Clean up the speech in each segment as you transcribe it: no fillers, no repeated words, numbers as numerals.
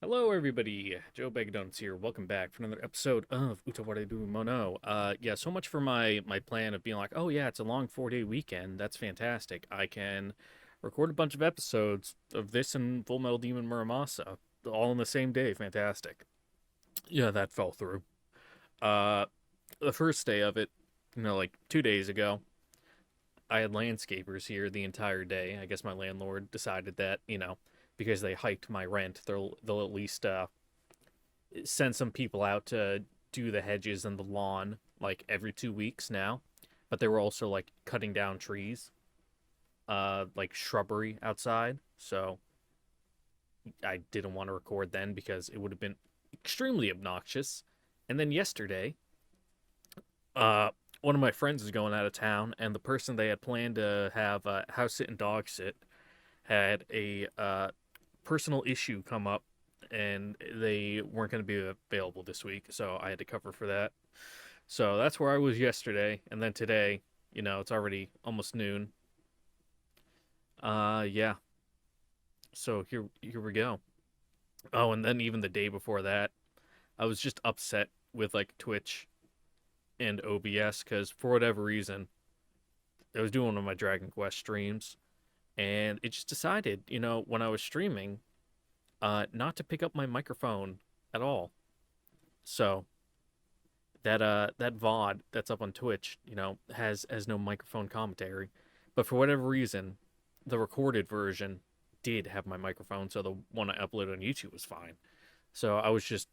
Hello, everybody. Joe Donuts here. Welcome back for another episode of Utawarerumono. Yeah, so much for my plan of being like, oh yeah, it's a long 4-day weekend. That's fantastic. I can record a bunch of episodes of this and Full Metal Demon Muramasa all in the same day. Fantastic. Yeah, that fell through. Uh, the first day of it, like 2 days ago, I had landscapers here the entire day. I guess my landlord decided that, because they hiked my rent, they'll at least send some people out to do the hedges and the lawn like every 2 weeks now. But they were also like cutting down trees, like shrubbery outside. So I didn't want to record then because it would have been extremely obnoxious. And then yesterday, uh, one of my friends is going out of town, and the person they had planned to have house sit and dog sit had a personal issue come up, and they weren't going to be available this week, so I had to cover for that. So that's where I was yesterday, and then today, it's already almost noon. Yeah. So here we go. Oh, and then even the day before that, I was just upset with like Twitch and OBS because for whatever reason, I was doing one of my Dragon Quest streams, and it just decided, when I was streaming, not to pick up my microphone at all. So that VOD that's up on Twitch, has no microphone commentary, but for whatever reason, the recorded version did have my microphone, so the one I uploaded on YouTube was fine. So I was just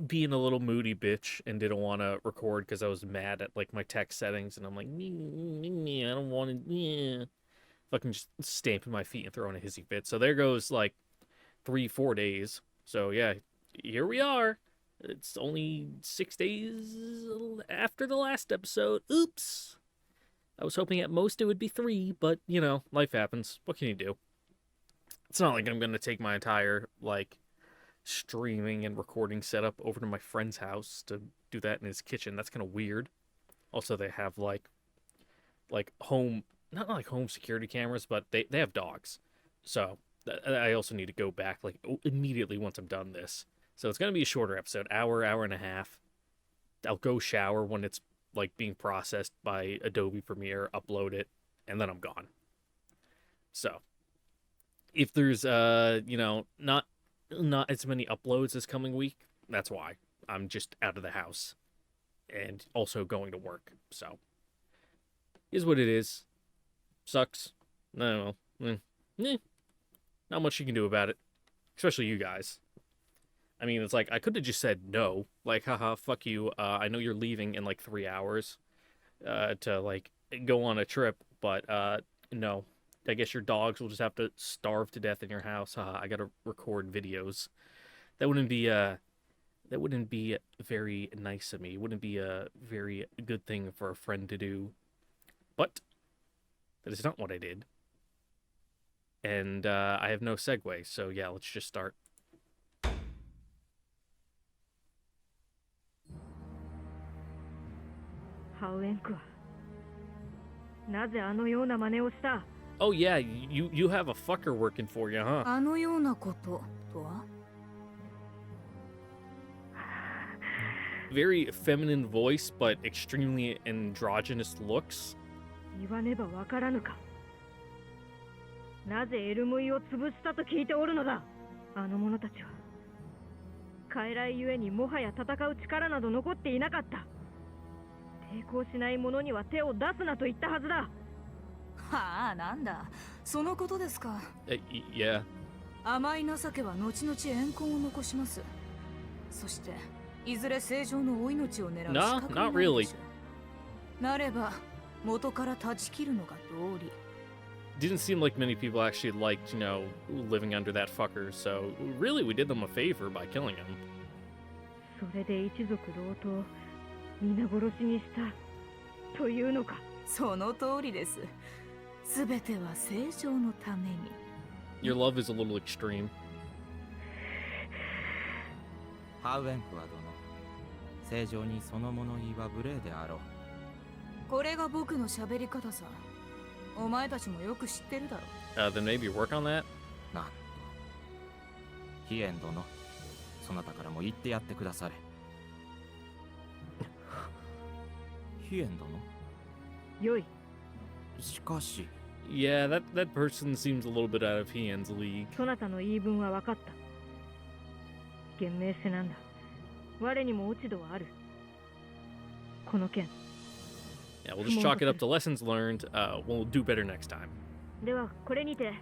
being a little moody bitch and didn't want to record because I was mad at like my text settings, and I'm like, I don't want to, fucking just stamping my feet and throwing a hissy fit. So there goes like 3-4 days. So yeah, here we are. It's only 6 days after the last episode. Oops. I was hoping at most it would be 3, but life happens. What can you do? It's not like I'm gonna take my entire like streaming and recording setup over to my friend's house to do that in his kitchen. That's kind of weird. Also, they have like home, not like home security cameras, but they have dogs. So I also need to go back like immediately once I'm done this. So it's gonna be a shorter episode, hour and a half. I'll go shower when it's like being processed by Adobe Premiere, upload it, and then I'm gone. So if there's not as many uploads this coming week, that's why. I'm just out of the house and also going to work. So is what it is. Sucks. I don't know. Not much you can do about it, especially you guys. I mean, it's like I could have just said no, like, haha, fuck you. I know you're leaving in like 3 hours, to like go on a trip, but no. I guess your dogs will just have to starve to death in your house. Haha, I gotta record videos. That wouldn't be very nice of me. It wouldn't be a very good thing for a friend to do. But that is not what I did. And I have no segue, so yeah, let's just start. Oh yeah, you have a fucker working for you, huh? あのようなこととは Very feminine voice, but extremely androgynous looks. 言わねばわからぬか。なぜエルムイを潰したと聞いておるのだ。あの者たちは傀儡ゆえにもはや戦う力など残っていなかった。抵抗しない者には手を出すなと言ったはずだ。はあ、なんだ。そのことですか。Yeah. 甘い情けは後々怨恨を残します。そしていずれ正常のお命を狙う資格になるでしょう。 Not really. なれば元から断ち切るのが道理。 Didn't seem like many people actually liked, living under that fucker, so really we did them a favor by killing him. それで一族老頭皆殺しにしたというのか。その通りです。すべては正常のために。 Your love is a little extreme. ハウエンクは殿、正常にその物言いは無礼であろう。これが僕の喋り方さ。お前たちもよく知ってるだろ。Then maybe work on that? なんと。飛燕殿、そなたからも言ってやってくだされ。飛燕殿、よい。しかし、Yeah, that person seems a little bit out of Hien's league. そなたの言い分は分かった。賢明せなんだ。我にも落ち度はある。この件。Yeah, we'll just chalk it up to lessons learned. We'll do better next time. ではこれにて。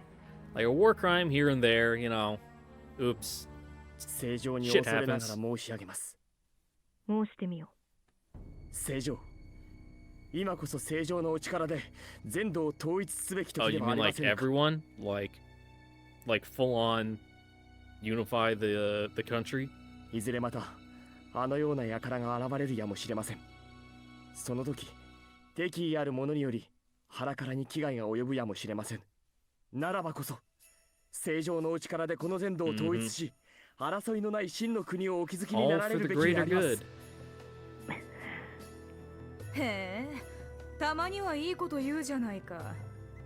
Like a war crime here and there, you know. Oops. 正常に Shit 恐れながら happens. 申し上げます。申してみよ正常。今こそ正常のお力で全土を統一すべき Oh, 時で you はあ mean りま like せんか。 everyone? Like full on unify the country? いずれまたあのような輩が現れるやもしれません。その時、敵意ある者により腹からに危害が及ぶやもしれません。ならばこそ正常のお力でこの全土を統一し、争いのない真の国をお築きにな All られ for る the べきであ greater ります。 good. へえ、たまにはいいこと言うじゃないか。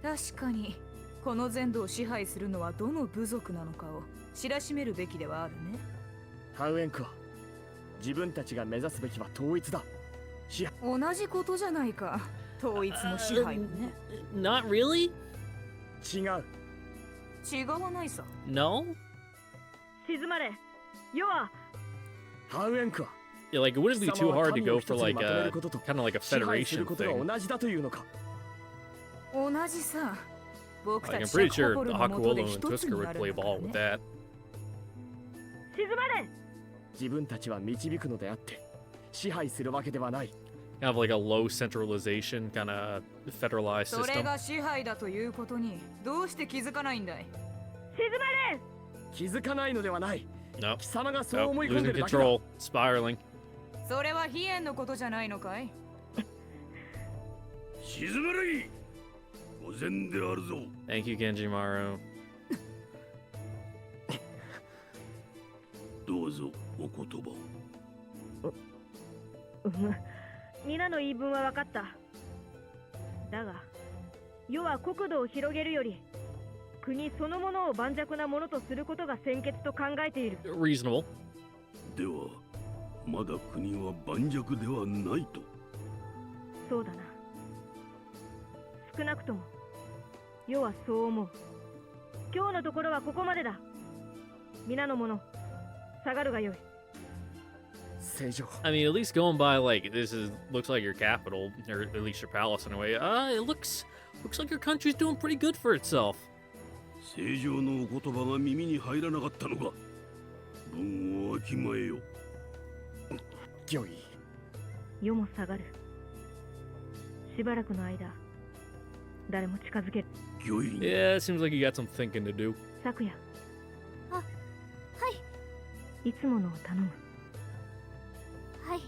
確かにこの全土を支配するのはどの部族なのかを知らしめるべきではあるね。ハウエンクは自分たちが目指すべきは統一だ。同じことじゃないか。統一も支配もね。Not really? 違う。違わないさ。No? う。静まれ。世は。ハウエンクは Yeah, like it wouldn't be 貴 too 様は hard to 民 go を一 for つに like まとめ a ることと kind of like a 支配する federation ことが thing. 同じだというのか。同じさ。僕 Like た I'm ち pretty シャ sure コボルの下で Hakuolo and 一つ Tusker に would なる play んだか ball ら with ね。 that. 静まれ。自分たちは導くのであって支配するわけではない。 Kind of like a low centralization, kind of federalized それ system. が支配だということにどうして気づかないんだい。静まれ。気づかないのではない。 No. 貴様がそう Nope. 思い込んで Losing るだけだ。 control. Spiraling. それは飛燕のことじゃないのかい。静まれ。御前であるぞ。 Thank you, Genjimaru. どうぞお言葉を。皆の言い分は分かった。だが、世は国土を広げるより、国そのものを盤石なものとすることが先決と考えている。 Reasonable. では、まだ国は盤石ではないと。そうだな。少なくとも、世はそう思う。今日のところはここまでだ。皆の者、下がるがよい。正常。 I mean, at least going by like looks like your capital, or at least your palace in a way. It looks like your country's doing pretty good for itself. 正常のお言葉が耳に入らなかったのか。文をわきまえよ。御意。世も下がる。しばらくの間、誰も近づける。御意に。 Yeah, it seems like you got some thinking to do. 昨夜。あ、はい。いつものを頼む。はい。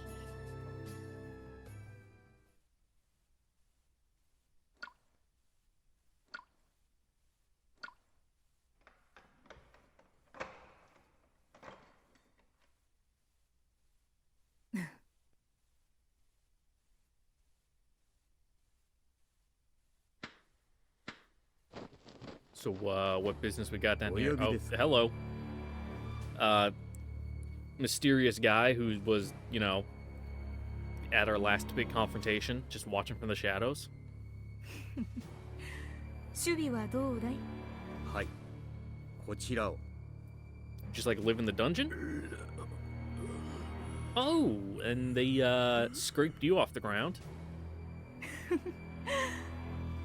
So, what business we got down here? お呼 Oh, びです。 hello. Mysterious guy who was, you know, at our last big confrontation, just watching from the shadows. 守備はどうだい。はい。こちらを。 Just like live in the dungeon? Oh, and they scraped you off the ground.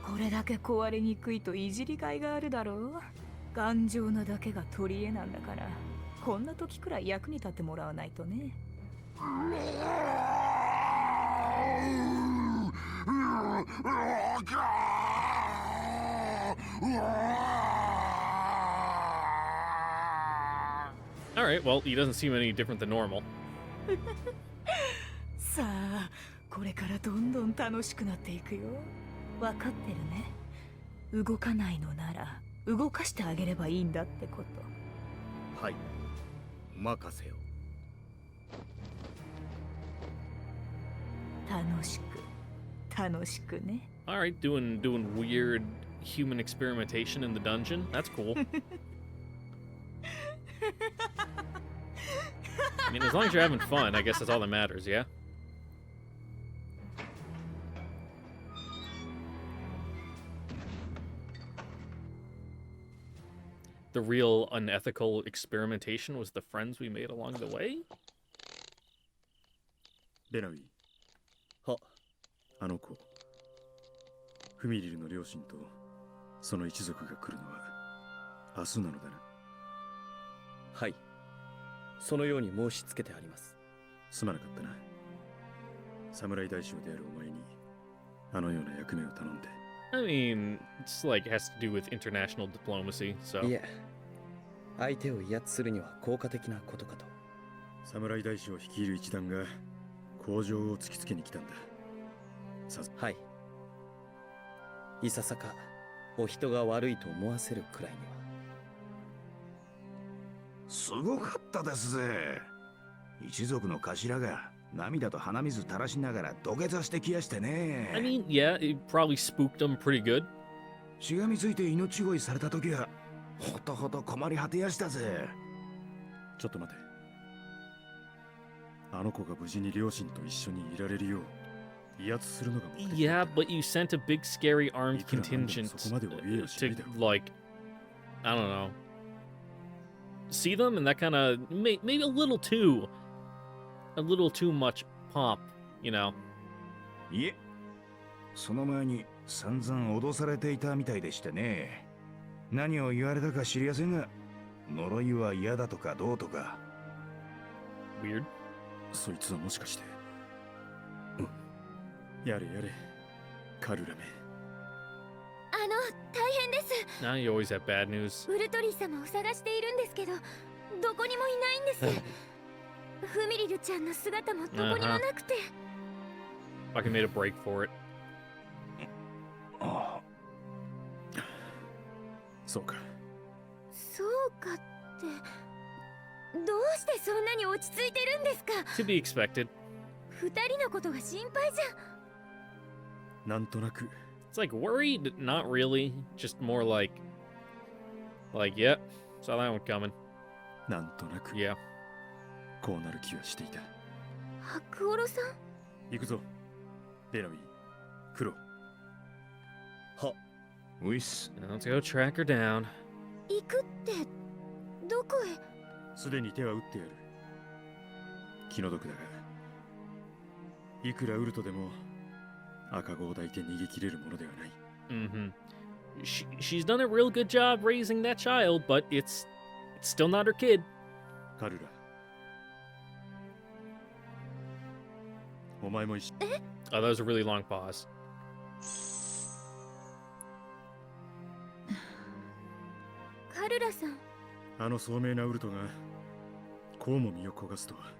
これだけ壊れにくいといじりがいがあるだろう。頑丈なだけが取り柄なんだから、こんな時くらい役に立ってもらわないとね。All right, well, he doesn't seem any different than normal. さあ、これからどんどん楽しくなっていくよ。わかってるね。動かないのなら動かしてあげればいいんだってこと。はい。お任せを。楽しく、楽しくね。All right, doing weird human experimentation in the dungeon. That's cool. I mean, as long as you're having fun, I guess that's all that matters, yeah? The real unethical experimentation was the friends we made along the way? ベナウィはあの子フミリルの両親とその一族が来るのは明日なのだな。はい。そのように申し付けてあります。すまなかったな。侍大将であるお前にあのような役目を頼んで。 I mean, it's like, it has to do with international diplomacy, so. いえ、相手を威圧するには効果的なことかと。侍大将を率いる一団が工場を突きつけに来たんだ。はい。いささかお人が悪いと思わせるくらいには。すごかったですぜ。一族の頭が涙と鼻水垂らしながら土下座してきやしてね。 I mean, yeah, it probably spooked them pretty good. しがみついて命乞いされた時はほとほと困り果てやしたぜ。ちょっと待て。あの子が無事に両親と一緒にいられるよう威圧するのが目的だった。 Yeah, but you sent a big scary armed いくらなんでも contingent そこまでは言えやしない to だろう。 like, I don't know, see them, and that kind of maybe a little too much pomp, you know. いえ、その前に散々脅されていたみたいでしてね。何を言われたか知りやせんが、呪いは嫌だとかどうとか。 Weird. そいつはもしかして、やれやれカルラめ。大変です。 Now you always have bad news. ウルトリー様を探しているんですけど、どこにもいないんです。フミリルちゃんの姿もどこにもなくて。Fucking made a break for it. そうか。そうかってどうしてそんなに落ち着いてるんですか。 To be expected. 二人のことが心配じゃん。なんとなく。 It's like worried, not really, just more like, yep, saw that one coming. なんとなく。 Yeah. こうなる気はしていた。白オロさん。行くぞ。ベナウィ、クロ。は。ウィス。 Let's go track her down. 行くってどこへ。すでに手は打ってやる。気の毒だが、いくらウルトでも赤子を抱いて逃げ切れるものではない。Mm-hmm. She's done a real good job raising that child, but it's still not her kid. カルラ。お前も一緒。Oh, that was a really long pause. カルラさん。あの聡明なウルトがこうも身を焦がすとは。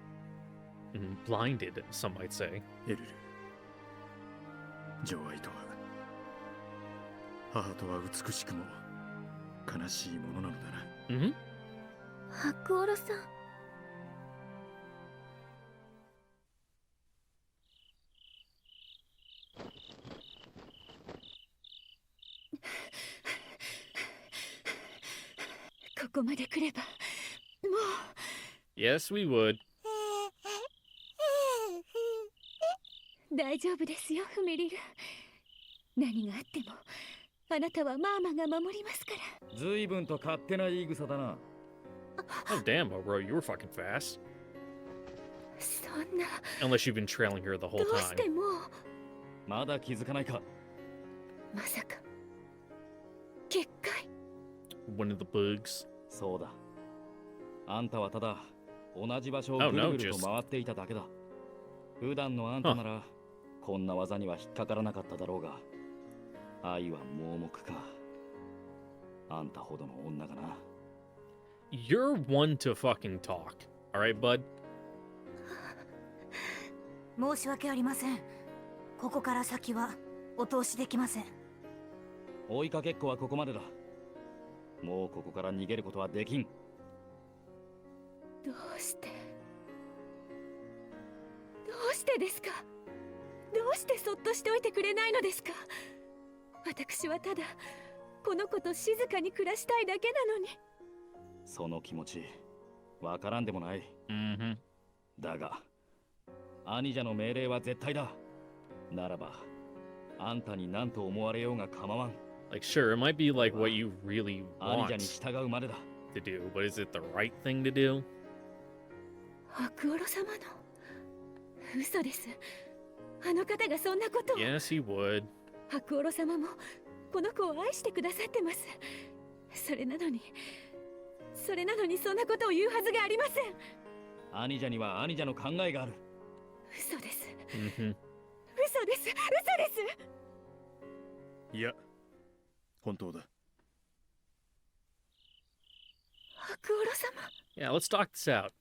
Blinded, some might say. エルル。情愛とは母とは美しくも悲しいものなのだな。Mm-hmm. 白オロさん。ここまで来ればもう。 Yes, we would. 大丈夫ですよ、フミリル。何があってもあなたはマーマが守りますから。随分と勝手な言い草だな。 Oh, damn, bro, you were fucking fast. そんな。 Unless you've been trailing her the whole どうして time. もう。まだ気づかないか。まさか結界。 One of the bugs. そうだ。あんたはただ同じ場所を Oh, ぐ no, るぐる just- と回っていただけだ。普段のあんたならこんな技には引っかからなかっただろうが、愛は盲目か。あんたほどの女がな。You're one to fucking talk. Alright, bud? 申し訳ありません。ここから先はお通しできません。追いかけっこはここまでだ。もうここから逃げることはできん。どうしてですか。どうしてそっとしておいてくれないのですか。私はただこの子と静かに暮らしたいだけなのに。その気持ちわからんでもない。Mm-hmm. だが兄者の命令は絶対だ。ならばあんたに何と思われようが構わん。 Like, sure, it might be like what you really 兄 want 者に従うまでだ。 to do, but is it the right thing to do? 白オロ様の嘘です。あの方がそんなことを。 Yes, he would. 白オロ様もこの子を愛してくださってます。それなのにそんなことを言うはずがありません。兄者には兄者の考えがある。嘘です。 Mm-hmm. 嘘です。嘘です。いや、本当だ。白オロ様。 Yeah, let's talk this out.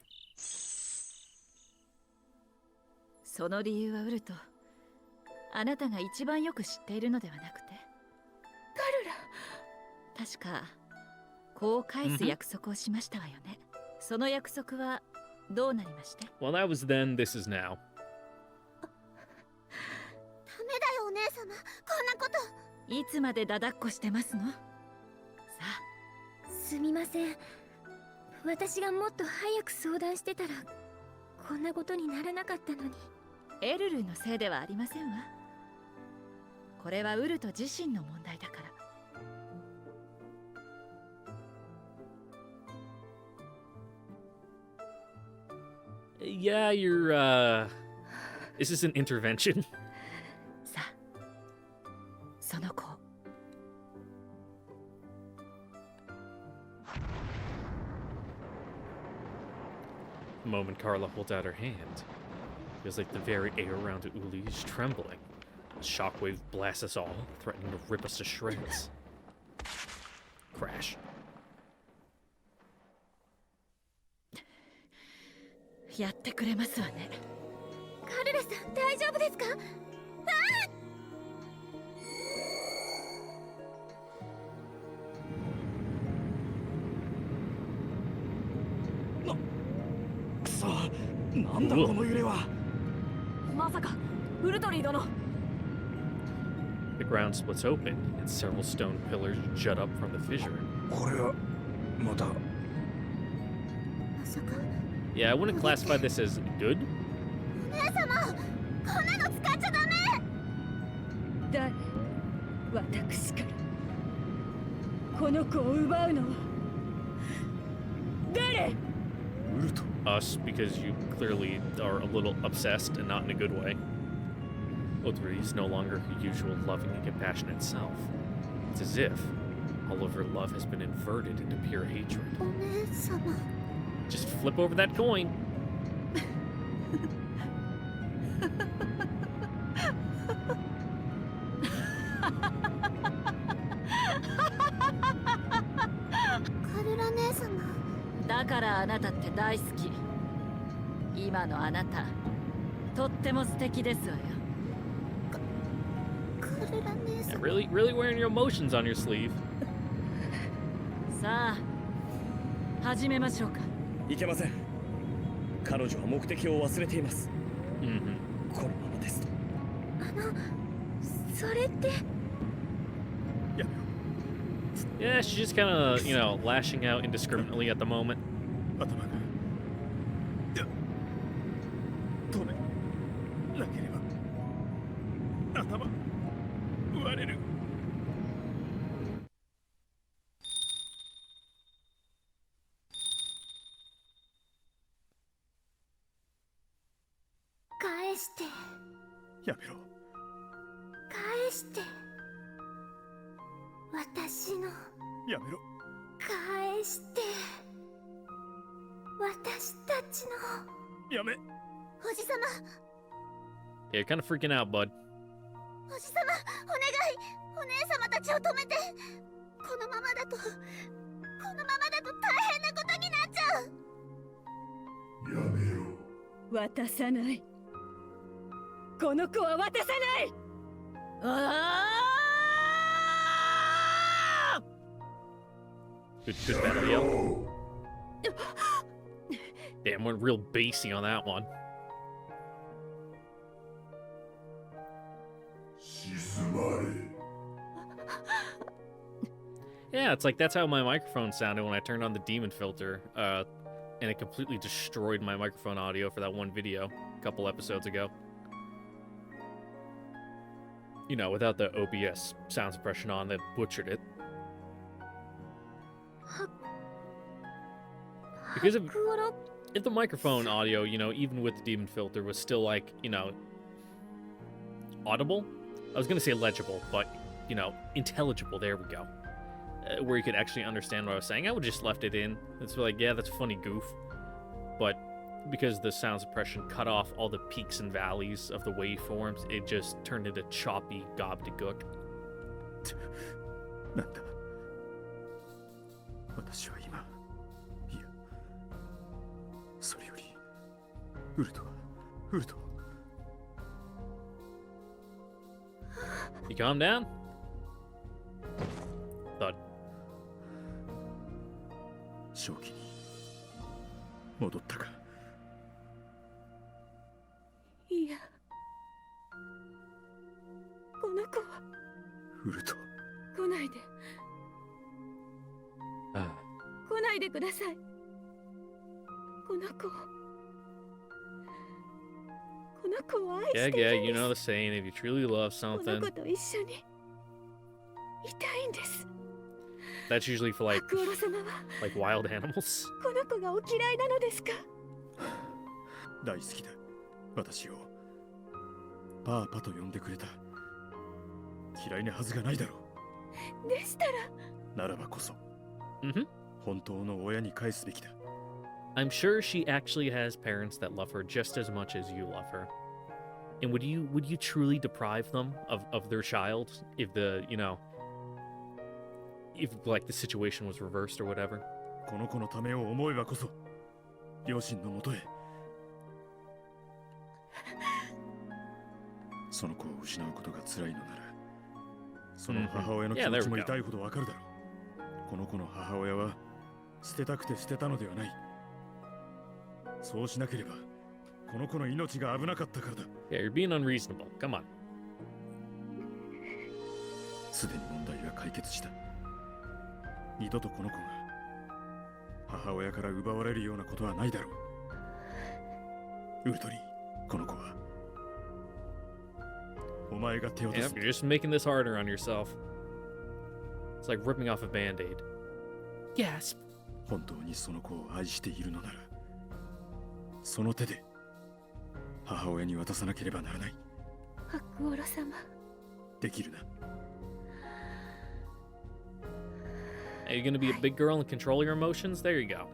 その理由はウルト、あなたが一番よく知っているのではなくて、カルラ。確かこう返す約束をしましたわよね。その約束はどうなりまして？ Well, that was then, this is now. ダメだよお姉様、こんなこと。いつまでだだっこしてますの？さあ。すみません。私がもっと早く相談してたらこんなことにならなかったのに。エルルのせいではありませんわ。これはウルト自身の問題だから。Yeah, is this an intervention? さあ、その子を。The moment Carla holds out her hand, feels like the very air around Uli is trembling. A shockwave blasts us all, threatening to rip us to shreds. Crash. やってくれますわね。カルラさん大丈夫ですか？くそ、なんだこの揺れは。まさかウルトリー殿。 The ground splits open, and several stone pillars jut up from the fissure. これはまた。まさか。 Yeah, I wouldn't classify this as good. お姉様、こんなの使っちゃダメ。誰？私からこの子を奪うのは誰？ウルト。 Us, because you clearly are a little obsessed and not in a good way. Othri is no longer her usual loving and compassionate self. It's as if all of her love has been inverted into pure hatred. お姉様。 Just flip over that coin.カルラ姉様。だからあなたって大好き。今のあなた、とっても素敵ですわよ。カルラ姉 Yeah, 様。 really wearing your emotions on your sleeve. さあ、始めましょうか。いけません。彼女は目的を忘れています。 Mm-hmm. このままですと。それって。 Yeah, she's just kind of, lashing out indiscriminately at the moment. 頭が。いや、止めなければ頭割れる。返して。やめろ。返して。私の。やめろ。返して。私たちの。やめ。おじさま。 Yeah, you're kind of freaking out, bud. おじさま、お願い。お姉様たちを止めて。このままだと大変なことになっちゃう。やめろ。渡さない。この子は渡さない。Good battle yell. Damn, went real bassy on that one. Yeah, it's like that's how my microphone sounded when I turned on the demon filter. and it completely destroyed my microphone audio for that one video a couple episodes ago. You know, without the OBS sound suppression on, that butchered it. Because if the microphone audio, you know, even with the demon filter, was still like, you know, audible. I was gonna say legible, but, you know, intelligible. There we go. Where you could actually understand what I was saying, I would just left it in. It's like, yeah, that's a funny goof. But because the sound suppression cut off all the peaks and valleys of the waveforms, it just turned into choppy gobbledygook. なんだ私は今いやそれよりウルト You calm down? Thud. 正気に戻ったかいやこの子はウルト来ないで来ないでくださいこの子を愛して Yeah, いるん you です know the saying, if you truly love この something, 子と一緒にいたいんです that's usually for アクオロ様は like wild animals. この子がお嫌いなのですか大好きだ私をパーパと呼んでくれた嫌いなはずがないだろうでしたらならばこそ Mm-hmm. 本当の親に返すべきだ I'm sure she actually has parents that love her just as much as you love her. And would you truly deprive them of their child if the, you know, if like the situation was reversed or whatever? この子のためを思えばこそ両親のもとへその子を失うことが辛いのならその母親の気持ちも痛いほどわかるだろうこの子の母親は捨てたくて捨てたのではないそうしなければこの子の命が危なかったからだ Yeah, you're being unreasonable. Come on. すでに問題は解決した二度とこの子が母親から奪われるようなことはないだろうウルトリーこの子はお前が手を出 Yeah, す you're just making this harder on yourself. It's like ripping off a band-aid. Gasp. 本当にその子を愛しているのならその手で母親に渡さなければならないアクオロ様できるな Are you gonna be a big girl and control your emotions? There you go.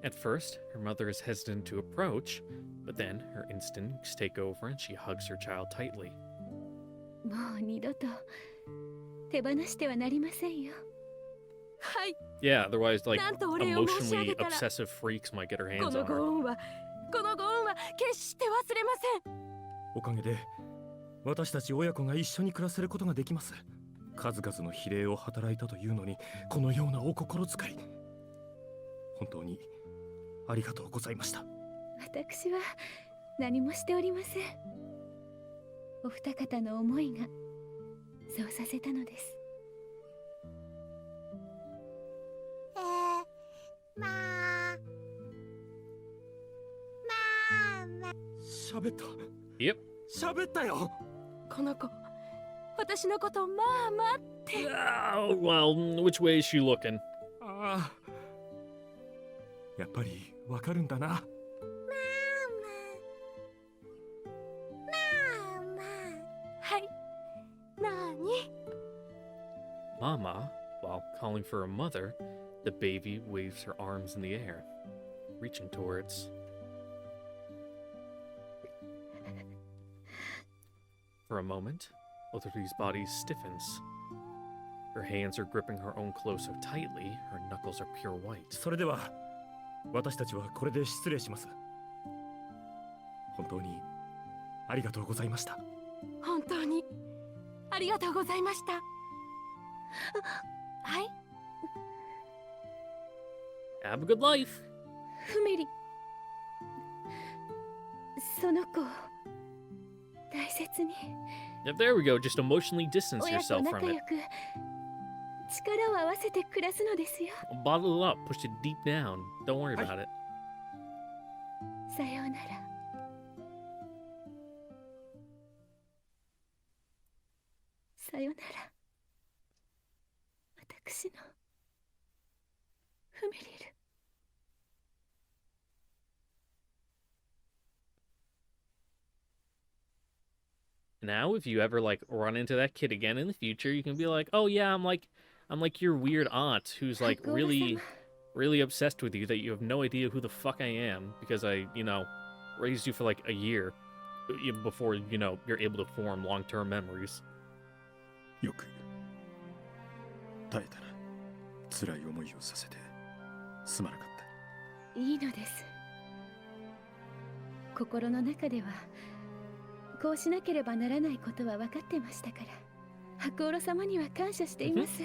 At first, her mother is hesitant to approach, but then her instincts take over and she hugs her child tightly. もう二度と手放してはなりませんよはい Yeah, otherwise, like, なんとお礼を申し上 emotionally げたら obsessive freaks might get her こ hands の on ご her. 恩は決して忘れませんおかげで私たち親子が一緒に暮らせることができます数々の非礼を働いたというのにこのようなお心遣い本当にありがとうございました私は何もしておりませんお二方の思いがそうさせたのです喋った Yep. 喋ったよこの子私のことまあ待って Oh, well, which way is she looking? ああやっぱりわかるんだなはいなーに Mama, while calling for her mother, the baby waves her arms in the air, reaching towards. For a moment, Otori's body stiffens. Her hands are gripping her own clothes so tightly, her knuckles are pure white. それでは私たちはこれで失礼します本当にありがとうございました本当にありがとうございましたはい Have a good life! フメリその子大切に Yep, there we go. Just emotionally distance 親と yourself 仲 from 良 it. く力を合わせて暮らすのですよ。 Bottle it up. Push it deep down. Don't worry about it. さようなら。さようなら。私のフミリル。Now, if you ever like run into that kid again in the future, you can be like, "Oh yeah, I'm like your weird aunt who's like really obsessed with you that you have no idea who the fuck I am because I, raised you for like a year before, you're able to form long-term memories." よく耐えたな。辛い思いをさせてすまなかった。いいのです。心の中ではこうしなければならないことは分かってましたから、白オ様には感謝しています。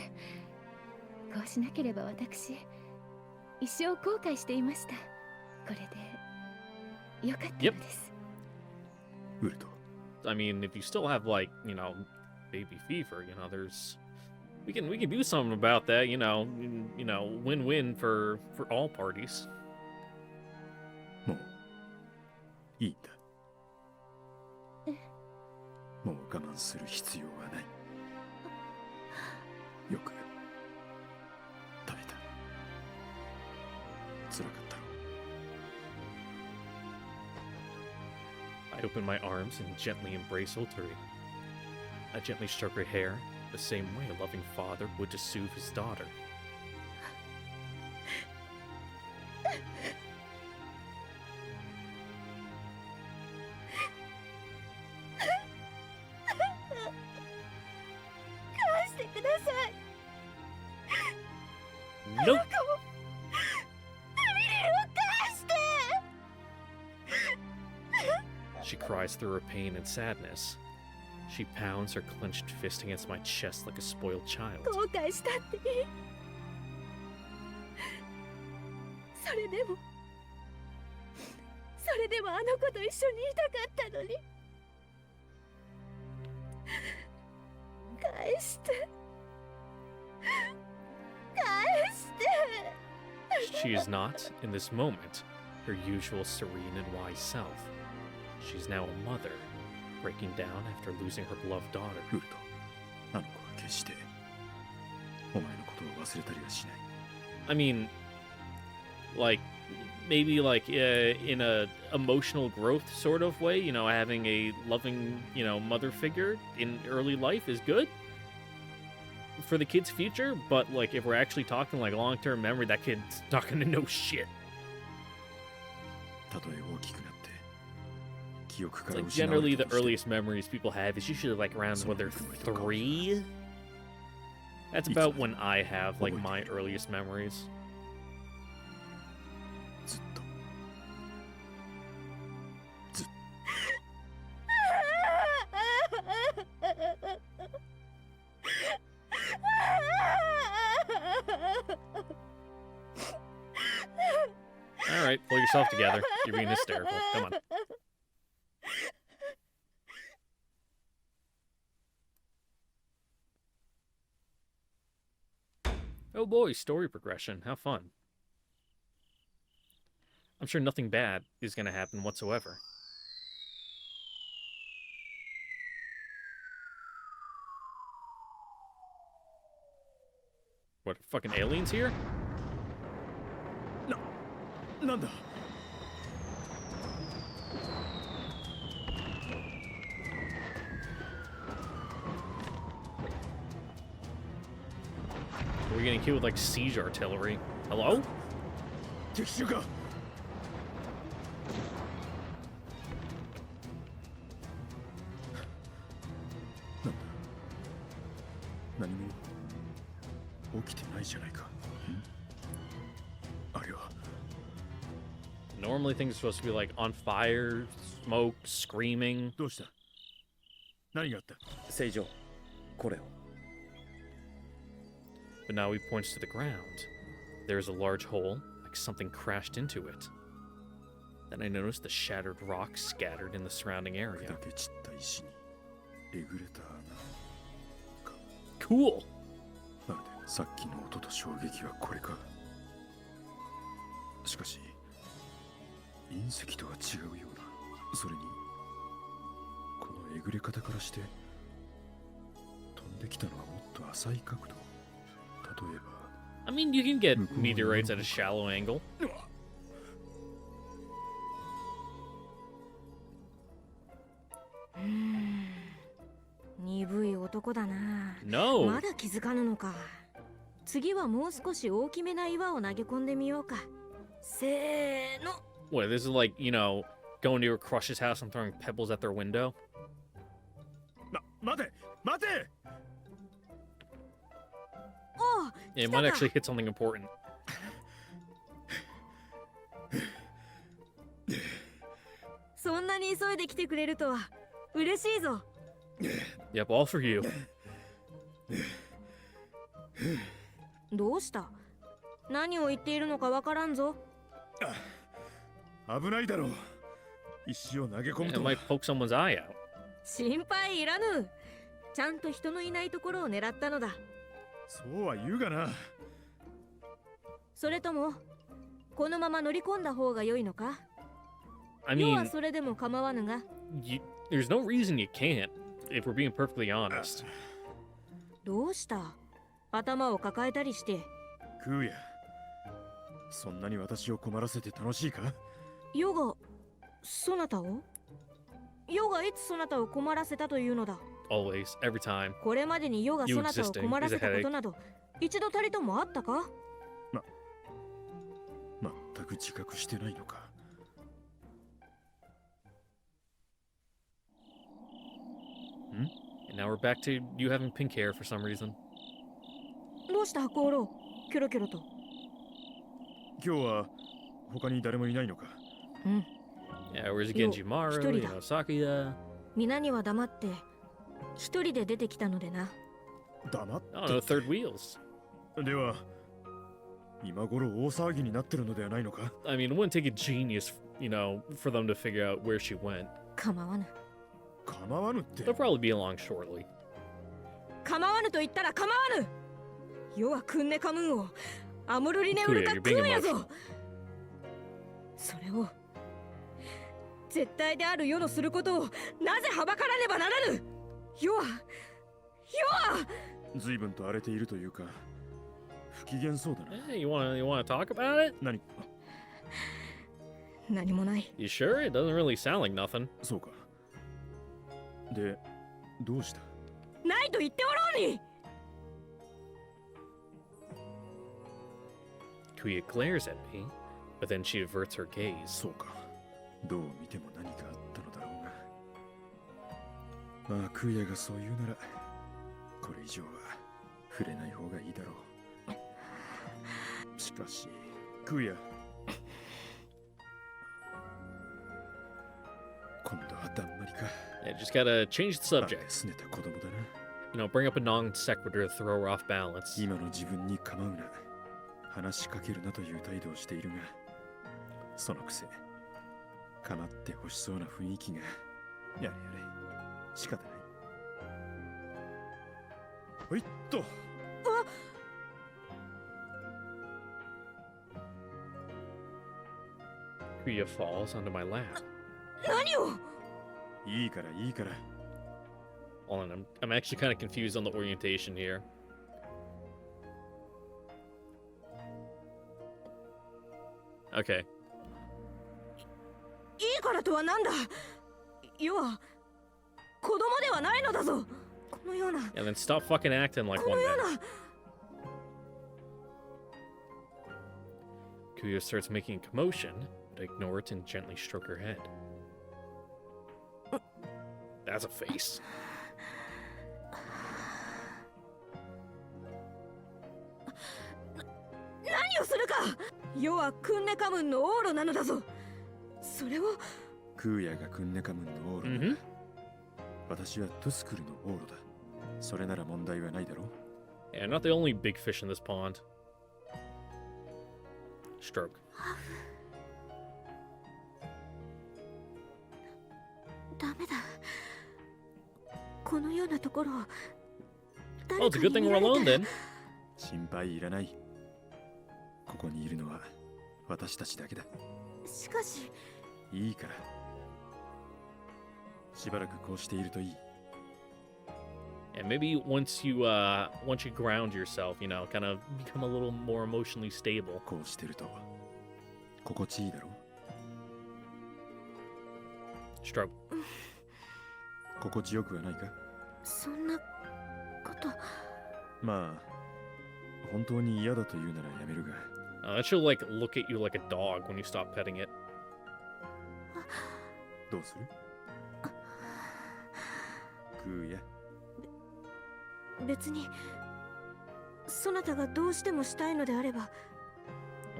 こうしなければ私一生後悔していました。これでよかったのです。ウルト。I mean, if you still have like, baby fever, there's we can do something about that, win-win for all parties. もういいんだ。もう我慢する必要はない。よく耐えた。辛かったろう。 I open my arms and gently embrace Ultari. I gently stroke her hair, the same way a loving father would to soothe his daughter. Nope. She cries through her pain and sadness. She pounds her clenched fist against my chest like a spoiled child. 後悔したっていい。それでもあの子と一緒にいたかったのに。返して。返して。 She is not, in this moment, her usual serene and wise self. She is now a mother, breaking down after losing her beloved daughter. ウルト、あの子は決してお前のことを忘れたりはしない。I mean, like, maybe like in a emotional growth sort of way, having a loving, mother figure in early life is good for the kid's future, but like if we're actually talking like long-term memory, that kid's not gonna know shit. たとえ大きくなって記憶か It's ら like 失われ generally た the としても earliest memories people have is usually like around when they're 3. That's It's about like- when I have like my earliest memories. ずっとずっ All right, pull yourself together. You're being hysterical. Come on. Oh boy, story progression. How fun. I'm sure nothing bad is going to happen whatsoever. What, fucking aliens here? なんだ。 Are we getting hit with like siege artillery? Hello? 敵襲か。なんだ。何も起きてないじゃないか。あれは。 Normally things are supposed to be like on fire, smoke, screaming. どうした。何があった。正常。これを。 But now he points to the ground. There's a large hole, like something crashed into it. Then I noticed the shattered rocks scattered in the surrounding area. 砕け散った石にえぐれた穴。 Cool! まるでさっきの音と衝撃はこれか。しかし隕石とは違うような。それにこのえぐれ方からして飛んできたのはもっと浅い角度。例えば I mean, you can get meteorites at a shallow angle. 鈍い男だな。 No! まだ気づかぬのか。次はもう少し大きめな岩を投げ込んでみようか。せーの。 What, this is like, you know, going to a crush's house and throwing pebbles at their window? 待て待て。おう、 Yeah, it 来た might か。 actually hit something important. そんなに急いで来てくれるとは嬉しいぞ。 Yep, all for you. どうした？何を言っているのかわからんぞ。危ないだろう。石を投げ込む It と。 might poke someone's eye out. 心配いらぬ。ちゃんと人のいないところを狙ったのだ。そうは言うがな。それともこのまま乗り込んだ方が良いのか？ I 要は mean, それでも構わぬが。 there's no reason you can't, if we're being perfectly honest. どうした？頭を抱えたりして。クーヤ、そんなに私を困らせて楽しいか？ヨがそなたを？ヨがいつそなたを困らせたというのだ？ Always, every time. これまでにヨがそなたを困らせたことなど一度たりともあったか？全く自覚してないのか。And now we're back to you having pink hair for some reason. どうしたコーロー？キョロキョロと。今日は他に誰もいないのか？うん。 Yeah, where's Yo, Genjimaru, story you da. know, Sakuya? 皆には黙って一人で出てきたのでな。黙っ I don't know, third wheels. て。では今頃大騒ぎになってるのではないのか？ I mean, it wouldn't take a genius, you know, for them to figure out where she went. 構わぬ。構わぬって。 They'll probably be along shortly. 構わぬと言ったら構わぬ。世はクンネカムーンをアムルリネウルタ You're ク being ーンや emotional. ぞ。それを絶対である世のすることをなぜはばからねばならぬ。世は随分と荒れているというか不機嫌そうだな。 Hey, you wanna talk about it? 何もない。 You sure? It doesn't really sound like nothing. そうか。で、どうした？ないと言っておろうに。 Kuya glares at me, but then she averts her gaze. そうか。どう見ても何かあったのだろうが。まあ、クーヤがそう言うなら、これ以上は触れない方がいいだろう。しかし、クーヤ。今度はだんまりか。 Yeah, just gotta change the あ subject. すねた子供だな。 You know, bring up a non sequitur to throw her off balance. 今の自分に構うな。話しかけるなという態度をしているが、そのくせ構ってほしそうな雰囲気が。やれやれ、仕方ない。ほいっと。 Kuya falls onto my lap. 何を？いいからいいから。 Hold on, I'm actually kind of confused on the orientation here. Okay. いいからとはなんだ。世は子供ではないのだぞ。このような。 And then stop fucking acting like こ one のよ then. うな。 Kuya starts making a commotion, but I ignore it and gently stroke her head. That's a face. 何をするか。世はクンネカムンの王路なのだぞ。それをクーヤがクンネカムンのオーロ Mm-hmm. だ。私はトゥスクルのオーロだ。それなら問題はないだろう。 Yeah, not the only big fish in this pond. Stroke. このようなところを Oh, it's a good thing we're alone then. 心配いらない。ここにいるのは私たちだけだ。しかしいいから。しばらくこうしているといい。And maybe once you ground yourself, you know, kind of become a little more emotionally stable. こうしてると心地いいだろう。 Stroke. 心地よくはないか。そんなこと。まあ本当に嫌だと言うならやめるが。It should like look at you like a dog when you stop petting it. どうする？グーや。別にそなたがどうしてもしたいのであれば、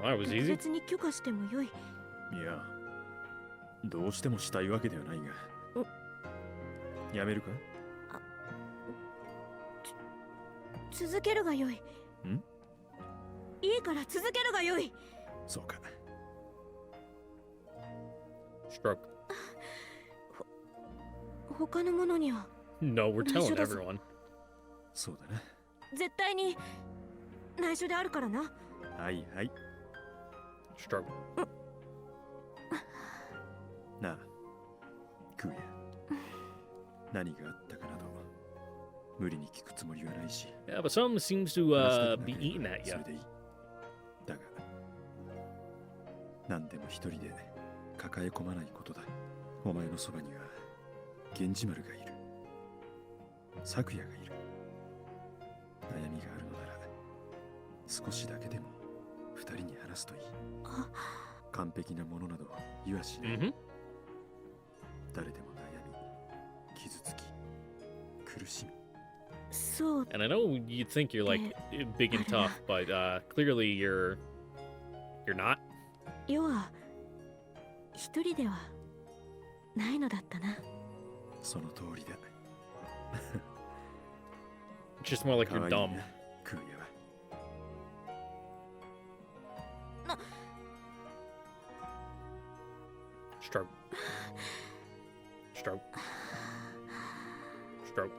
Well, that was easy. 別に許可してもよい。いや、どうしてもしたいわけではないが。やめるか？続けるがよい。ん？いいから続けるがよい。そうか。Stroke. 他のものには No, we're telling 内緒だぞ。 everyone. そうだな。絶対に内緒であるからな。はいはい。 Stroke. なあ、クーや。何があったかなど無理に聞くつもりはないし。 Yeah, but something seems to 話したくな be けれ eating ば at そ you. れでいい。だが、何でも一人で抱え込まないことだ。お前のそばには源氏丸がいる。咲夜がいる。悩みがあるのなら少しだけでも二人に話すといい。完璧なものなど言わしない。 Mm-hmm. 誰でも悩み、傷つき、苦しみ。そう。 And I know you think you're like big and tough, but clearly you're not. 世は一人ではないのだったな。その通りだ。 It's just more like 可 you're 愛い dumb. な、クーヤは。 Stroke. Stroke. Stroke.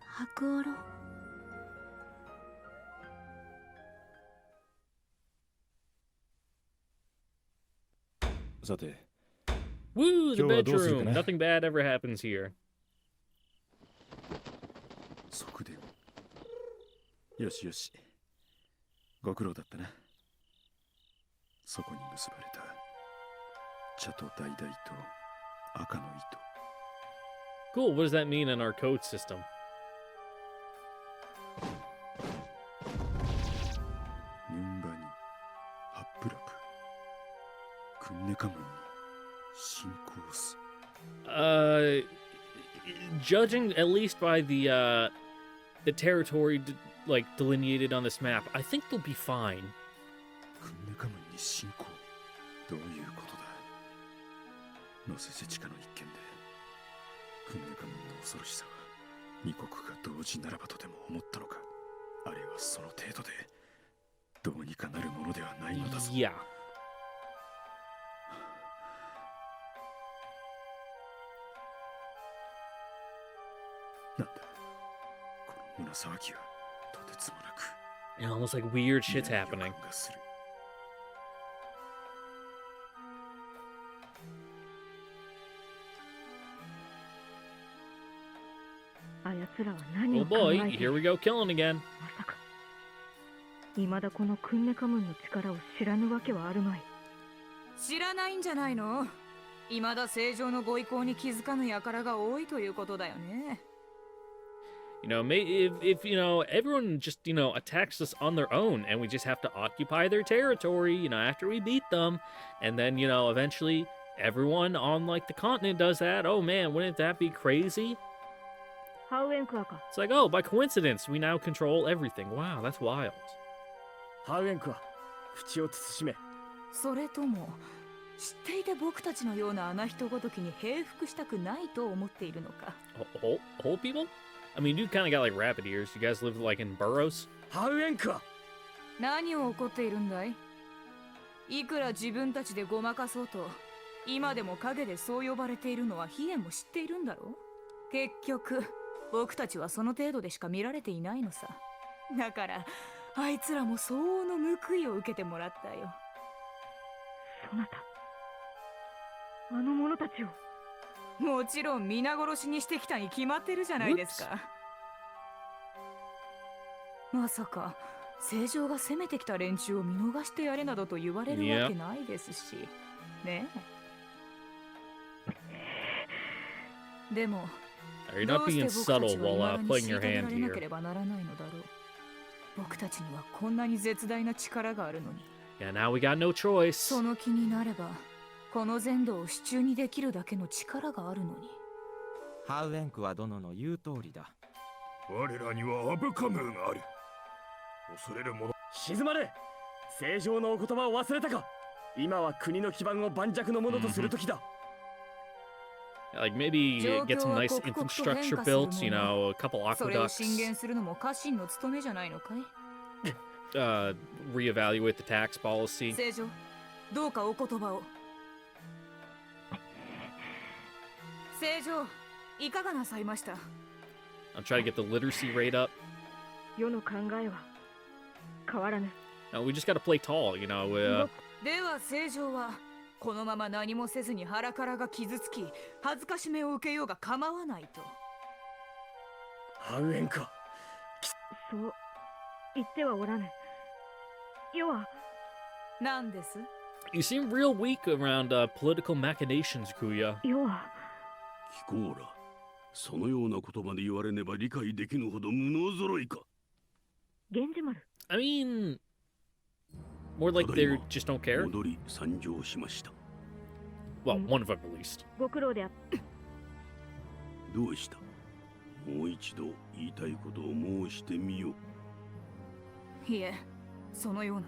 白オロ。さて、 Woo, the 今日はどうするか bedroom. な？ Nothing bad ever happens here. 即で。よしよし。ご苦労だったな。そこに結ばれた茶と橙と赤の糸。 Cool. What does that mean in our code system? ニュンバにハップラプクンネカムンに進行す。 Judging at least by the territory like delineated on this map, I think they'll be fine. クンネカムンに進行。どういうことだ。ノセセチカの一件でクンネカムンの恐ろしさは二国が同時ならばとでも思ったのか。あれはその程度でどうにかなるものではないのだぞ。 Yeah. なんだこの胸騒ぎはとてつもなく。 And almost like weird shit's happening. 予感がする。あやつらは何 Oh を考 boy, えてい here る。 we go killing again. まさか未だこのクンネカムンの力を知らぬわけはあるまい。知らないんじゃないの？未だ正常のご意向に気づかぬ輩が多いということだよね。You know, if you know everyone just attacks us on their own, and we just have to occupy their territory, after we beat them, and then eventually everyone on like the continent does that. Oh man, wouldn't that be crazy? ハウエンクアか。 It's like, oh, by coincidence, we now control everything. Wow, that's wild. ハウエンクは口を慎め。それとも知っていて僕たちのような穴人ごときに平服したくないと思っているのか。Whole people? I mean, you kind of got like rabbit ears. You guys live like in burrows. ハウエンクは何を怒っているんだい？いくら自分たちでごまかそうと、今でも陰でそう呼ばれているのはヒエも知っているんだろう？結局僕たちはその程度でしか見られていないのさ。だからあいつらも相応の報いを受けてもらったよ。そなた、あの者たちを。もちろん皆殺しにしてきたに決まってるじゃないですか。まさか正常が攻めてきた連中を見逃してやれなどと言われるわけないですしねえ。でも You're ど not うして being 僕た subtle ちは while 未だに playing your 虐げら hand れなけ here. ればならないのだろう。僕たちにはこんなに絶大な力があるのに。 Yeah, now we got no choice. その気になればこの全土を手中にできるだけの力があるのに。ハウエンクは殿の言う通りだ。我らにはアブカムーがある。恐れる者。静まれ。正常のお言葉を忘れたか。今は国の基盤を盤石のものとする時だ。Like maybe get some nice infrastructure built, you know, a couple それを進 aqueducts, 言するのも家臣の務めじゃないのかい。reevaluate the tax policy. 正常、どうかお言葉を。正常、いかがなさいました。I'm trying to get the literacy rate up. 世の考えは変わらぬ。No, we just gotta play tall, you know. では正常はこのまま何もせずに腹からが傷つき恥ずかしめを受けようが構わないと。ハウエンか。そう言ってはおらぬ。世は何です。 You seem real weak around political machinations, Kuya. 世はキコーラ、そのようなことまで言われねば理解できぬほど無能揃いか。源氏丸。I mean, more like they just don't care. 戻り参上しました。Well, one of them at least. ご苦労であった。どうした？もう一度言いたいことを申してみよう。いえ、そのような。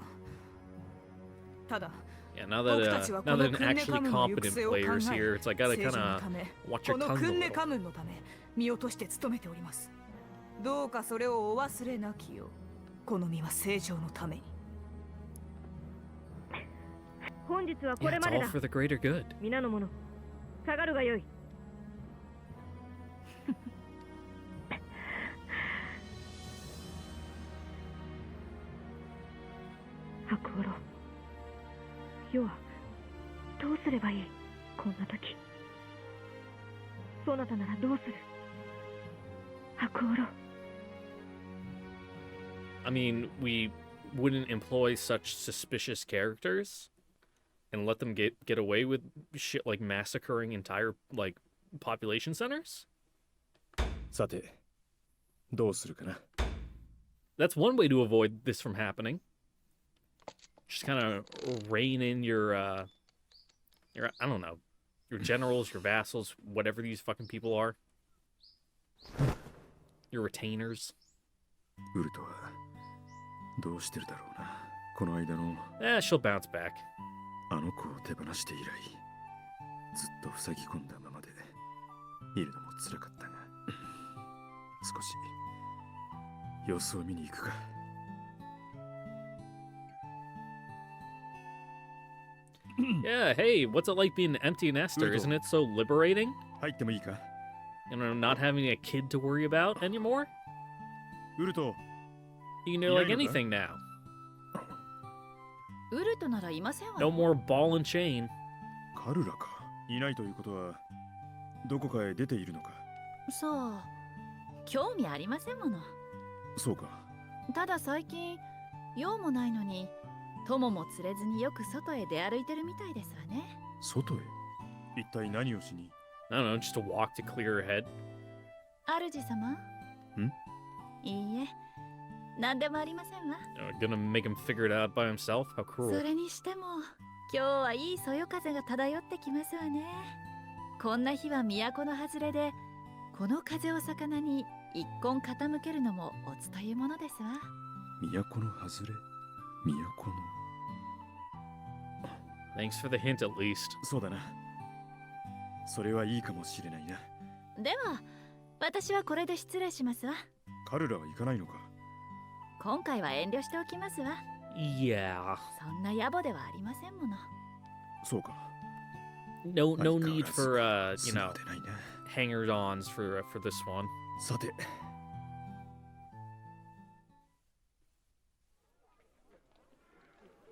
ただ、 Yeah, now that an actually competent player's here, it's like gotta kind of watch your この tongue a 訓練 little. 家門のため身をとして務めております。どうかそれをお忘れなきよう。この身は正常のために。本日はこ Yeah, れ it's まで all だ。 for the greater good. 皆の者、下がるがよい。白五郎、世はどうすればいい。こんな時、そなたならどうする。白五郎。I mean, we wouldn't employ such suspicious characters and let them get away with shit like massacring entire like population centers. さて、どうするかな。 That's one way to avoid this from happening. Just kind of rein in your I don't know, your generals, your vassals, whatever these fucking people are. Your retainers. ウルトはどうしてるだろうな。この間の She'll bounce back. あの子を手放して以来、ずっと塞ぎ込んだままでいるのも辛かったが、少し様子を見に行くか。Yeah, hey, what's it like being an empty nester? Isn't it so liberating? 入ってもいいか。 You know, not having a kid to worry about anymore? ウルト、 You can do like anything now. ウルトならいませんわ。 No more ball and chain. カルラか。いないということは、どこかへ出ているのか。そう、興味ありませんもの。そうか。ただ最近、用もないのに、友も連れずによく外へ出歩いてるみたいですわね。外へ？一体何をしに？ I don't know, just to walk to clear her head. 主様？いいえ、何でもありませんわ。Gonna make him figure it out by himself? How そ cruel. れにしても、今日はいいそよ風が漂ってきますわね。こんな日は都の外れで、この風を魚に一根傾けるのもおつというものですわ。都の外れ？都の。Thanks for the hint at least. そうだな。それはいいかもしれないな。では、私はこれで失礼しますわ。カルラは行かないのか。今回は遠慮しておきますわ。Yeah. そんな野暮ではありませんもの。そうか。No need for, you know, hangers-ons for this one. さて、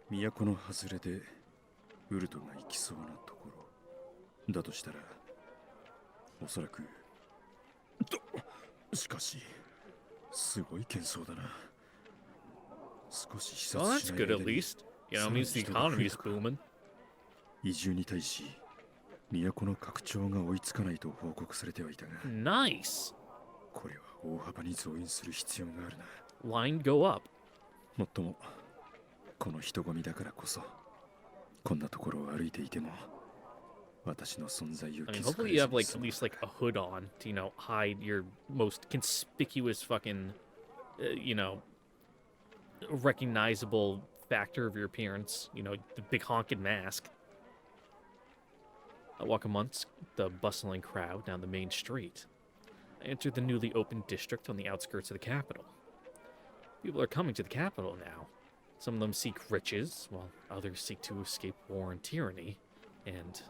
都の外れでウルトが行きそうなところだとしたら、おそらくしかしすごい喧騒だな。少し視 Well, 察 that's しない good 間 at に least. You know, it means the economy's booming. 移住に対し都の拡張が追いつかないと報告されてはいたが、 Nice. これは大幅に増員する必要があるな。 Line go up. もっともこの人混みだからこそ、こんなところを歩いていても私の存在を I 気 mean, づか hopefully れ you ず have に like 済 at む。 least like a hood on to, you know, hide your most conspicuous fucking, you know, recognizable factor of your appearance. You know, the big honking mask. I walk amongst the bustling crowd down the main street. I enter the newly opened district on the outskirts of the capital. People are coming to the capital now. Some of them seek riches, while others seek to escape war and tyranny. And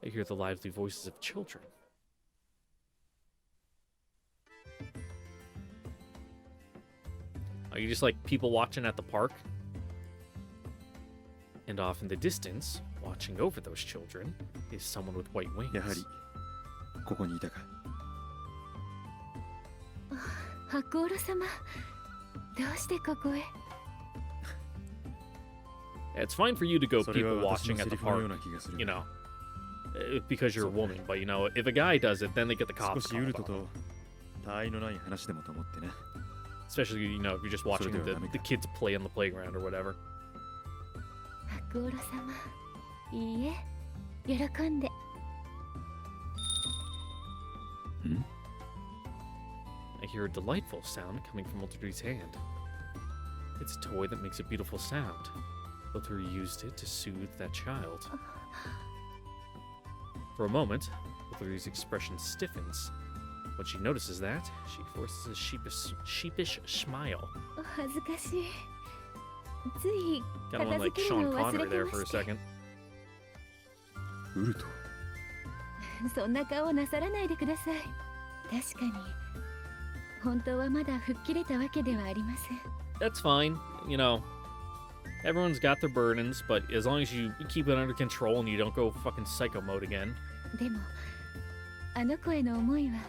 I hear the lively voices of children. Are you just like people watching at the park? And off in the distance, watching over those children, is someone with white wings. やはりここにいたか。白オロ様、どうしてここへ？ It's fine for you to go それ people は私 watching の at セ the リフのよう park, な気がする。 you know, because you're a woman. But you know, if a guy does it, then they get the 少 cops. しウ called ルト on と them. 他愛のない話でもと思ってね。 Especially, you know, if you're just watching So they're having the kids play on the playground or whatever. 白オロ様、いいえ、喜んで。ん？ I hear a delightful sound coming from Ultru's hand. It's a toy that makes a beautiful sound. Ultru used it to soothe that child. For a moment, Ultru's expression stiffens. When she notices that, she forces a sheepish smile. お恥ずかしい。つい Kind of 片 like 付ける Sean のを忘 Connery れて there ま for a して。 second. ウルト。そんな顔なさらないでください。確かに、本当はまだ吹っ切れたわけではありません。That's fine. You know, everyone's got their burdens, but as long as you keep it under control and you don't go fucking psycho mode again. でも、あの子への思いは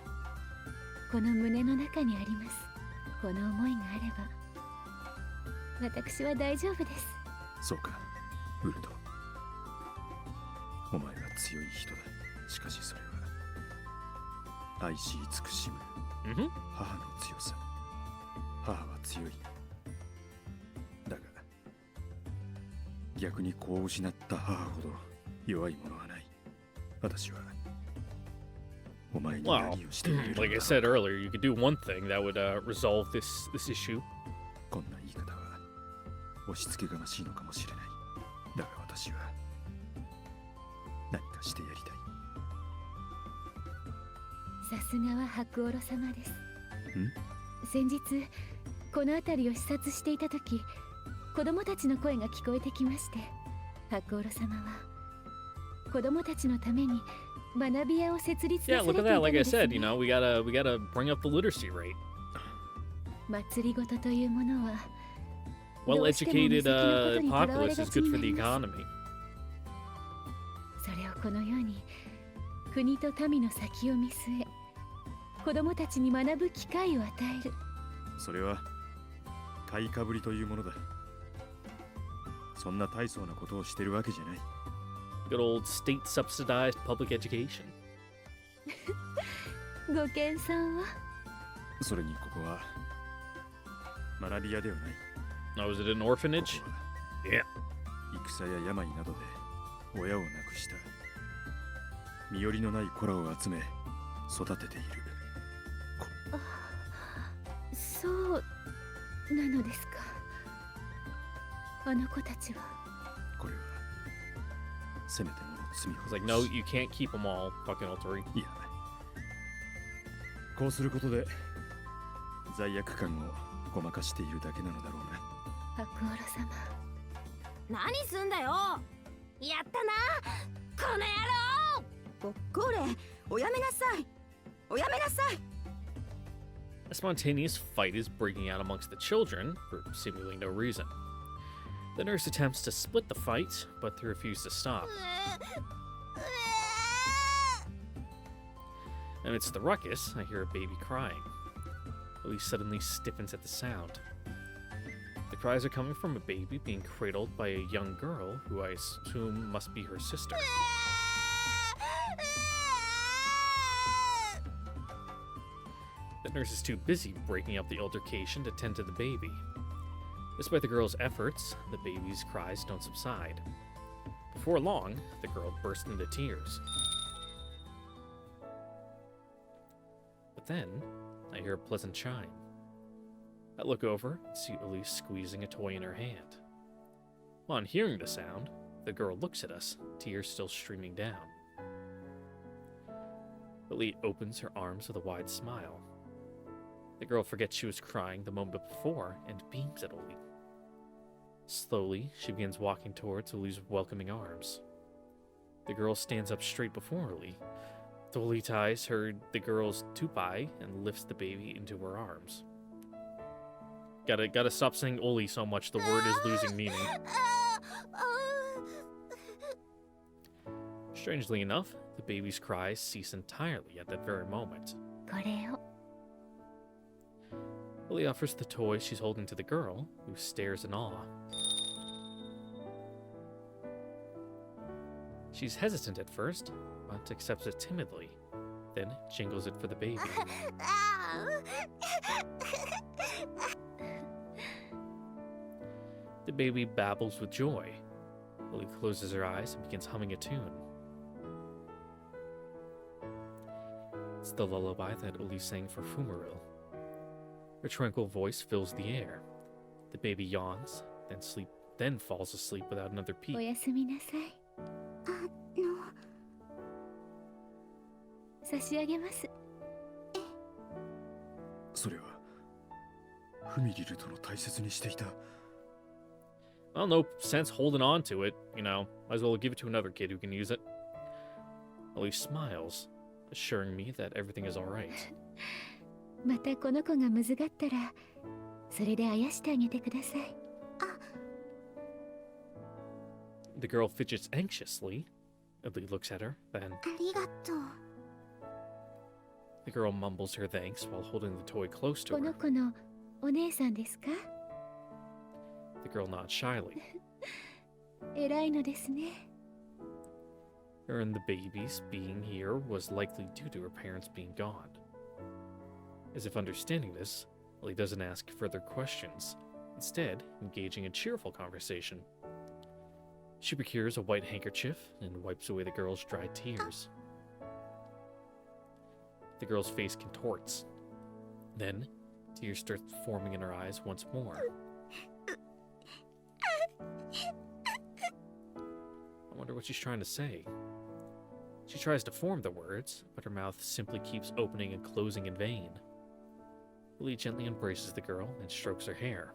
この胸の中にあります。この思いがあれば、私は大丈夫です。そうか、ウルト。お前は強い人だ。しかしそれは愛し慈しむ母の強さ。母は強い。だが逆に子を失った母ほど弱いものはない。私はお前に Well, 何をしてくれるのだろう。 like I said earlier, you could do one thing that would resolve this issue. こんな言い方は押し付けがましいのかもしれない。だが私は何かしてやりたい。さすがは白オロ様です。ん？先日この辺りを視察していた時、子供たちの声が聞こえてきまして、白オロ様は子供たちのために学び屋を設立な Yeah, され look て at いた that. の Like で I す said, ね。 you know, we gotta bring up the literacy rate. 祭りごとというものは Well-educated populace is good for the economy. それをこのように国と民の先を見据え、子供たちに学ぶ機会を与える。それは買いかぶりというものだ。そんな大層なことをしてるわけじゃない。Good old state-subsidized public education. ご謙遜を。それにここは学び屋ではない。 Oh, is it an orphanage? Yeah. 戦や病などで親を亡くした身寄りのない子らを集め育てている。そうなのですか。あの子たちは。これはせめてもの罪 It's ほ like, ど no, you can't keep them all, fucking Ulturi. いや、こうすることで罪悪感をごまかしているだけなのだろうな。白オロ様、何すんだよ。やったなこの野郎。A spontaneous fight is breaking out amongst the children for seemingly no reason. The nurse attempts to split the fight, but they refuse to stop. Amidst the ruckus, I hear a baby crying. Elise suddenly stiffens at the sound. The cries are coming from a baby being cradled by a young girl who I assume must be her sister. The nurse is too busy breaking up the altercation to tend to the baby. Despite the girl's efforts, the baby's cries don't subside. Before long, the girl bursts into tears. But then, I hear a pleasant chime. I look over and see Elise squeezing a toy in her hand. On hearing the sound, the girl looks at us, tears still streaming down. Elise opens her arms with a wide smile. The girl forgets she was crying the moment before and beams at Elise. Slowly, she begins walking towards Elise's welcoming arms. The girl stands up straight before Elise. Oli ties the girl's tupai and lifts the baby into her arms. Gotta stop saying Oli so much, the word is losing meaning. Strangely enough, the baby's cries cease entirely at that very moment. Oli offers the toy she's holding to the girl, who stares in awe. She's hesitant at first, but accepts it timidly, then jingles it for the baby. The baby babbles with joy. Lily closes her eyes and begins humming a tune. It's the lullaby that Uli sang for Fumaril. Her tranquil voice fills the air. The baby yawns, then falls asleep without another peep. 差し上げます。それはフミリル殿大切にしていた。 Well, no sense holding on to it, you know. Might as well give it to another kid who can use it. Elise smiles, assuring me that everything is alright. またこの子がむずがったら、それであやしてあげてください。The girl fidgets anxiously. Elise looks at her, then ありがとう。 The girl mumbles her thanks while holding the toy close to この her. 子のお姉さんですか？ The girl nods shyly. 偉いのですね。 Her and the baby's being here was likely due to her parents being gone. As if understanding this, Ellie doesn't ask further questions, instead engaging in cheerful conversation. She procures a white handkerchief and wipes away the girl's dried tears. The girl's face contorts. Then, tears start forming in her eyes once more. I wonder what she's trying to say. She tries to form the words, but her mouth simply keeps opening and closing in vain. Lily gently embraces the girl and strokes her hair,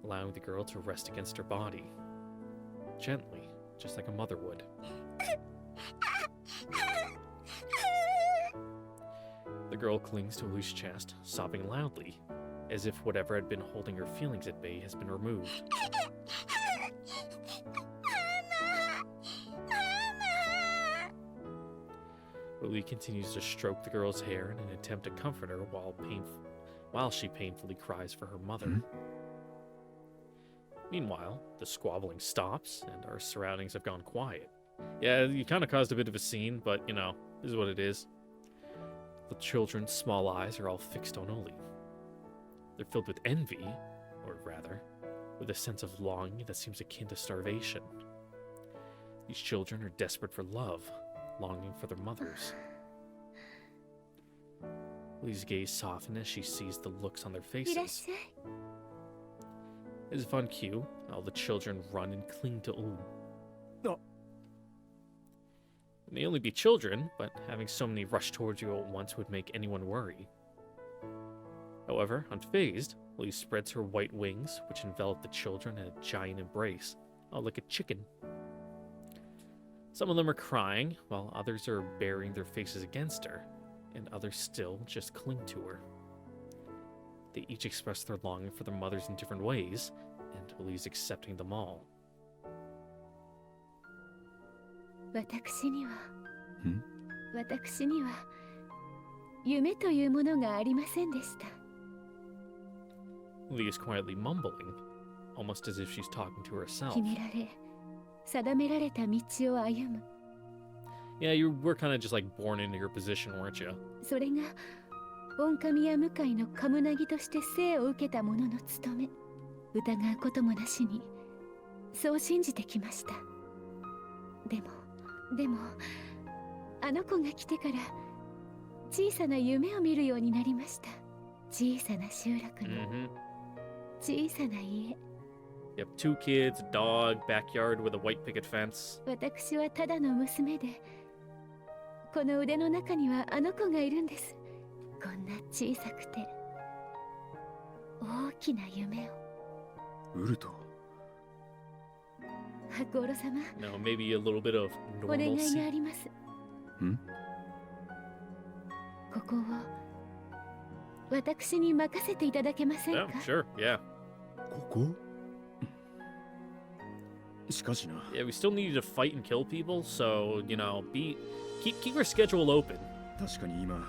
allowing the girl to rest against her body. Gently, just like a mother would. The girl clings to Lucy's chest, sobbing loudly, as if whatever had been holding her feelings at bay has been removed. Lily continues to stroke the girl's hair in an attempt to comfort her while she painfully cries for her mother. Meanwhile, the squabbling stops, and our surroundings have gone quiet. Yeah, you kind of caused a bit of a scene, but, you know, this is what it is. The children's small eyes are all fixed on Oli. They're filled with envy, or rather, with a sense of longing that seems akin to starvation. These children are desperate for love, longing for their mothers. Li's gaze softens as she sees the looks on their faces. As if on cue, all the children run and cling to Ul. No. They may only be children, but having so many rush towards you at once would make anyone worry. However, unfazed, Li spreads her white wings, which envelop the children in a giant embrace, like a chicken. Some of them are crying, while others are burying their faces against her, and others still just cling to her. They each express their longing for their mothers in different ways, and Uli's accepting them all. 私には夢というものがありませんでした。 Uli is quietly mumbling, almost as if she's talking to herself. 決められ、定められた道を歩む。 Yeah, you were kind of just like born into your position, weren't you? それが御神や向かいのカムナギとして生を受けた者の務め。疑うこともなしに、そう信じてきました。でも、あの子が来てから小さな夢を見るようになりました。小さな集落の小さな家。You have 2 kids, a dog, backyard with a white picket fence. 私はただの娘で、この腕の中にはあの子がいるんです。こんな小さくて大きな夢を。ウルト。ゴロ様。No, maybe a little bit of お願いが normalcy. あります。ここを私に任せていただけませんか？ Oh, sure, yeah. ここ？しかしな。 Yeah, we still need you to fight and kill people, so, you know, keep your schedule open. 確かに今、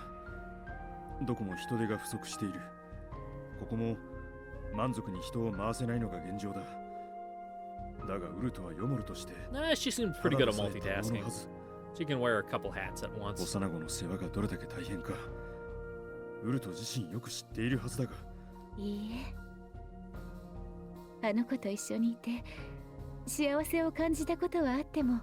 どこも人手が不足している。ここも満足に人を回せないのが現状だ。だがウルトはヨモルとして、She seems pretty good at multitasking. She can wear a couple hats at once. 幼子の世話がどれだけ大変か、ウルト自身よく知っているはずだが。いいえ、あの子と一緒にいて幸せを感じたことはあっても、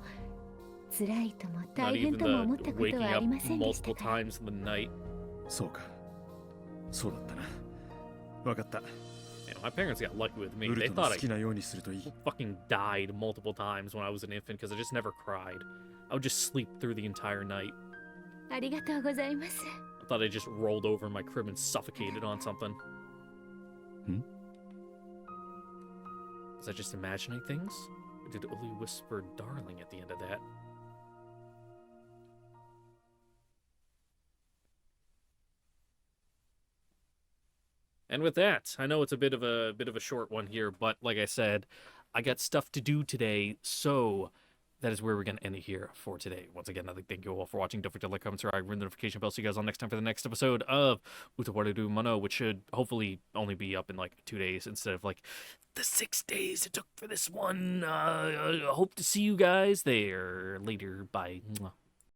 辛いとも Not 大 even 変とも思った the こと waking はあ up りませんでした multiple から。 times in the night. そうか、そうだったな。わかった。Yeah, my parents got lucky with me. ウル They トの thought 好きなようにするといい。I fucking died multiple times when I was an infant because I just never cried. I would just sleep through the entire night. ありがとうございます。 I thought I just rolled over in my crib and suffocated on something. Was I just imagining things? Or did Uli whisper darling at the end of that? And with that, I know it's a bit of a short one here, but like I said, I got stuff to do today, so that is where we're going to end it here for today. Once again, I'd like to thank you all for watching. Don't forget to like, comment, subscribe, ring the notification bell. See you guys all next time for the next episode of Utawarerumono, which should hopefully only be up in like 2 days instead of like the 6 days it took for this one. I hope to see you guys there later. Bye.